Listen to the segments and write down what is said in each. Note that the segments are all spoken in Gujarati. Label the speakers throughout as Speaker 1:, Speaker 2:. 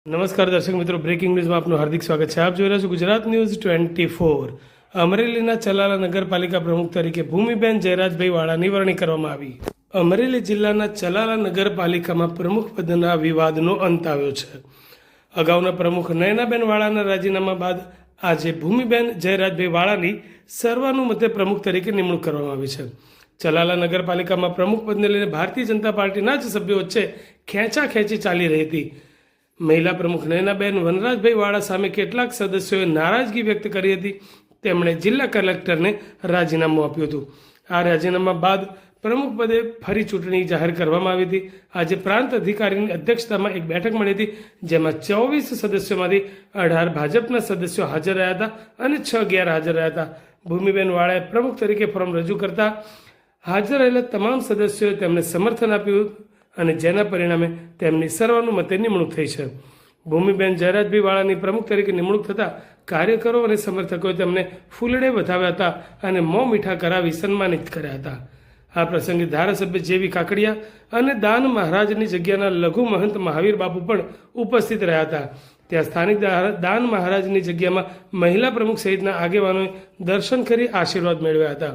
Speaker 1: નમસ્કાર દર્શક મિત્રો, બ્રેકિંગ ન્યૂઝમાં આપનું હાર્દિક સ્વાગત છે. આપ જોઈ રહ્યા છો ગુજરાત ન્યૂઝ 24. અમરેલીના ચલાલા નગરપાલિકા પ્રમુખ તરીકે ભૂમિબેન જયરાજભાઈ વાળાની વરણી કરવામાં આવી. અમરેલી જિલ્લાના ચલાલા નગરપાલિકામાં પ્રમુખ પદના વિવાદનો અંત આવ્યો છે. અગાઉના પ્રમુખ નયનાબેન વાળાના રાજીનામા બાદ આજે ભૂમિબેન જયરાજભાઈ વાળાની સર્વાનુમતે પ્રમુખ તરીકે નિમણૂક કરવામાં આવી છે. ચલાલા નગરપાલિકામાં પ્રમુખ પદને લઈને ભારતીય જનતા પાર્ટીના જ સભ્યો વચ્ચે ખેંચાખેંચી ચાલી રહી હતી. મહિલા પ્રમુખ નયનાબેન વનરાજભાઈ વાળા સામે કેટલાક સદસ્યોએ નારાજગી વ્યક્ત કરી હતી. તેમણે જિલ્લા કલેક્ટરને રાજીનામું આપ્યું હતું. આ રાજીનામા બાદ પ્રમુખ પદે ફરી ચૂંટણી જાહેર કરવામાં આવી હતી. આજે પ્રાંત અધિકારીની અધ્યક્ષતામાં એક બેઠક મળી હતી, જેમાં 24 સદસ્યોમાંથી 18 ભાજપના સદસ્યો હાજર રહ્યા હતા અને 6 ગેરહાજર રહ્યા હતા. ભૂમિબેન વાળાએ પ્રમુખ તરીકે ફોર્મ રજૂ કરતા હાજર રહેલા તમામ સદસ્યોએ તેમને સમર્થન આપ્યું અને જેના પરિણામે તેમની સર્વાનુમતે નિમણૂક થઈ છે. ભૂમિબેન જયરાજભાઈ વાળાની પ્રમુખ તરીકે નિમણૂક થતાં કાર્યકરો અને સમર્થકોએ તેમને ફૂલડે વધાવ્યા હતા અને મોં મીઠા કરાવી સન્માનિત કર્યા હતા. આ પ્રસંગે ધારાસભ્ય જેવી કાકડિયા અને દાન મહારાજની જગ્યાના લઘુ મહંત મહાવીર બાપુ પણ ઉપસ્થિત રહ્યા હતા. ત્યાં સ્થાનિક દાન મહારાજની જગ્યામાં મહિલા પ્રમુખ સહિતના આગેવાનોએ દર્શન કરી આશીર્વાદ મેળવ્યા હતા.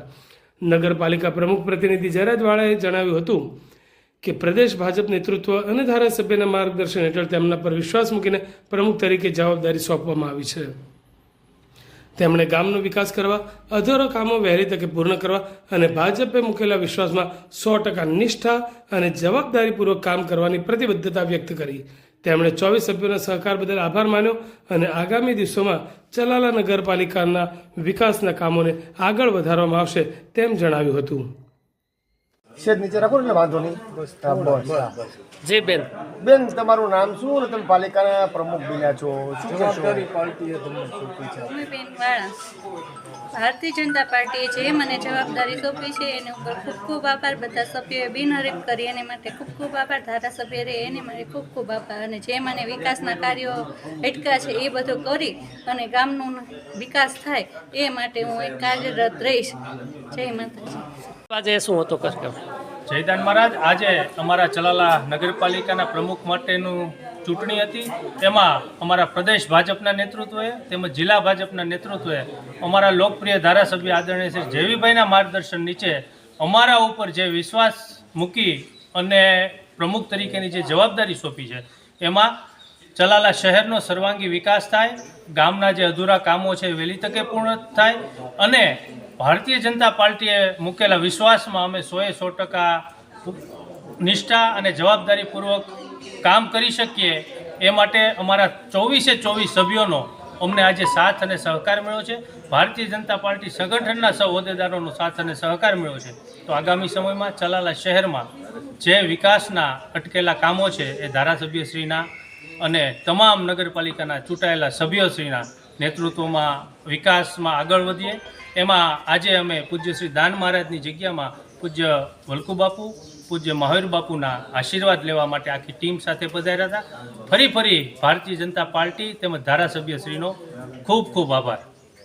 Speaker 1: નગરપાલિકા પ્રમુખ પ્રતિનિધિ જયરાજવાળાએ જણાવ્યું હતું કે પ્રદેશ ભાજપ નેતૃત્વ અને ધારાસભ્યના માર્ગદર્શન હેઠળ તેમના પર વિશ્વાસ મૂકીને પ્રમુખ તરીકે જવાબદારી સોંપવામાં આવી છે. તેમણે ગામનો વિકાસ કરવા, અધૂરા કામો વહેલી તકે પૂર્ણ કરવા અને ભાજપે મૂકેલા વિશ્વાસમાં 100% નિષ્ઠા અને જવાબદારીપૂર્વક કામ કરવાની પ્રતિબદ્ધતા વ્યક્ત કરી. તેમણે 24 સભ્યોના સહકાર બદલ આભાર માન્યો અને આગામી દિવસોમાં ચલાલા નગરપાલિકાના વિકાસના કામોને આગળ વધારવામાં આવશે તેમ જણાવ્યું હતું.
Speaker 2: શેડ નીચે રાખો એટલે વાંધો નહીં. બસ
Speaker 3: જી બેન,
Speaker 2: બેન, તમારું નામ શું અને તમે પાલિકાના પ્રમુખ બન્યા છો? શું કહેશો?
Speaker 4: ભૂમિબેન વાળા, ભારતીય જનતા પાર્ટીએ જે મને જવાબદારી સોંપી છે એની ઉપર ખૂબ ખૂબ આભાર. બધા સભ્યોએ બિનહરીફ કરી એને માટે ખૂબ ખૂબ આભાર. ધારાસભ્ય રહે એને માટે ખૂબ ખૂબ આભાર. અને જે મને વિકાસના કાર્યો અટક્યા છે એ બધું કરી અને ગામનો વિકાસ થાય એ માટે હું એક કાર્યરત રહીશ. જય માતાજી.
Speaker 3: આજે શું હતો કાર્યક્રમ?
Speaker 5: જયદાન મહારાજ, આજે અમારા ચલાલા નગરપાલિકાના પ્રમુખ માટેનું ચૂંટણી હતી. તેમાં અમારા પ્રદેશ ભાજપના નેતૃત્વએ તેમજ જિલ્લા ભાજપના નેતૃત્વએ અમારા લોકપ્રિય ધારાસભ્ય આદરણીય શ્રી જેવીભાઈના માર્ગદર્શન નીચે અમારા ઉપર જે વિશ્વાસ મૂકી અને પ્રમુખ તરીકેની જે જવાબદારી સોંપી છે એમાં ચલાલા શહેરનો સર્વાંગી વિકાસ થાય, ગામના જે અધૂરા કામો છે વહેલી તકે પૂર્ણ થાય અને ભારતીય જનતા પાર્ટીએ મૂકેલા વિશ્વાસમાં અમે 100% નિષ્ઠા અને જવાબદારીપૂર્વક કામ કરી શકીએ એ માટે અમારા 24 સભ્યોનો અમને આજે સાથ અને સહકાર મળ્યો છે. ભારતીય જનતા પાર્ટી સંગઠનના સૌ હોદ્દેદારોનો સાથ અને સહકાર મળ્યો છે. તો આગામી સમયમાં ચલાલા શહેરમાં જે વિકાસના અટકેલા કામો છે એ ધારાસભ્યશ્રીના અને તમામ નગરપાલિકાના ચૂંટાયેલા સભ્યોશ્રીના નેતૃત્વમાં વિકાસમાં આગળ વધીએ. એમાં આજે અમે પૂજ્ય શ્રી દાન મહારાજની જગ્યામાં પૂજ્ય વલકુ બાપુ, પૂજ્ય મહાવીર બાપુના આશીર્વાદ લેવા માટે આખી ટીમ સાથે પધાર્યા હતા. ફરી ભારતીય જનતા પાર્ટી તેમજ ધારાસભ્યશ્રીનો ખૂબ ખૂબ આભાર.